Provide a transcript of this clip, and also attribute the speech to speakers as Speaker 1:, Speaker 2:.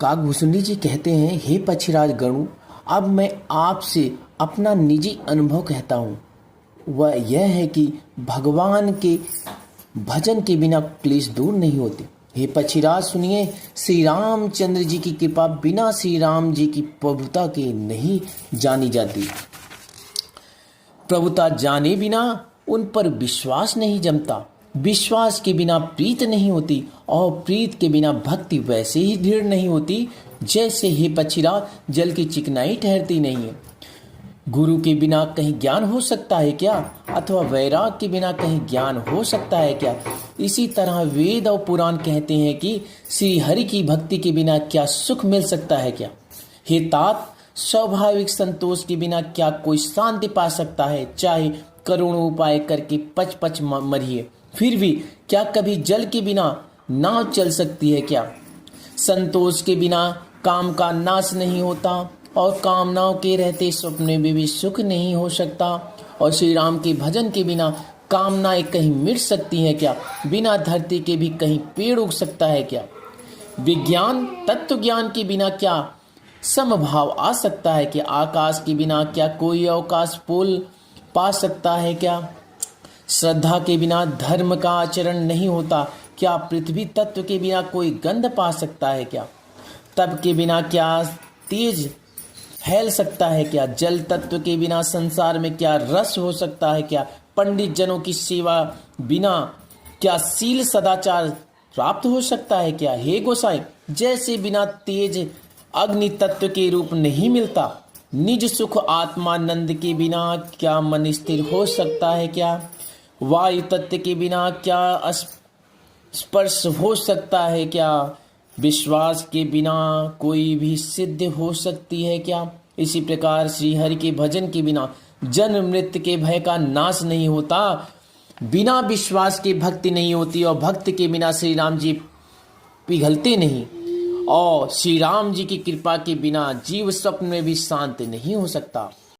Speaker 1: काकभूषुंडी जी कहते हैं, हे पक्षीराज गणु, अब मैं आपसे अपना निजी अनुभव कहता हूँ। वह यह है कि भगवान के भजन के बिना क्लेश दूर नहीं होते। हे पक्षीराज सुनिए, श्री रामचंद्र जी की कृपा बिना श्री राम जी की प्रभुता के नहीं जानी जाती। प्रभुता जाने बिना उन पर विश्वास नहीं जमता, विश्वास के बिना प्रीत नहीं होती, और प्रीत के बिना भक्ति वैसे ही दृढ़ नहीं होती जैसे हे पक्षीराज जल की चिकनाई ठहरती नहीं है। गुरु के बिना कहीं ज्ञान हो सकता है क्या, अथवा वैराग के बिना कहीं ज्ञान हो सकता है क्या। इसी तरह वेद और पुराण कहते हैं कि श्री हरि की भक्ति के बिना क्या सुख मिल सकता है क्या। हे तात, स्वाभाविक संतोष के बिना क्या कोई शांति पा सकता है, चाहे करोड़ों उपाय करके पच पच मरिए, फिर भी क्या कभी जल के बिना नाव चल सकती है क्या। संतोष के बिना काम का नाश नहीं होता, और कामनाओं के रहते स्वप्न में भी सुख नहीं हो सकता। और श्री राम के भजन के बिना कामनाएं कहीं मिट सकती हैं क्या, बिना धरती के भी कहीं पेड़ उग सकता है क्या। विज्ञान तत्व ज्ञान के बिना क्या समभाव आ सकता है कि आकाश के बिना क्या कोई अवकाश पोल पा सकता है क्या। श्रद्धा के बिना धर्म का आचरण नहीं होता, क्या पृथ्वी तत्व के बिना कोई गंध पा सकता है क्या। तप के बिना क्या तेज फैल सकता है क्या, जल तत्व के बिना संसार में क्या रस हो सकता है क्या। पंडित जनों की सेवा बिना क्या शील सदाचार प्राप्त हो सकता है क्या। हे गोसाई, जैसे बिना तेज अग्नि तत्व के रूप नहीं मिलता, निज सुख आत्मानंद के बिना क्या मन स्थिर हो सकता है क्या। वायु तत्व के बिना क्या स्पर्श हो सकता है क्या। विश्वास के बिना कोई भी सिद्ध हो सकती है क्या। इसी प्रकार श्री हरि के भजन के बिना जन्म मृत्यु के भय का नाश नहीं होता, बिना विश्वास के भक्ति नहीं होती, और भक्ति के बिना श्री राम जी पिघलते नहीं, और श्री राम जी की कृपा के बिना जीव स्वप्न में भी शांत नहीं हो सकता।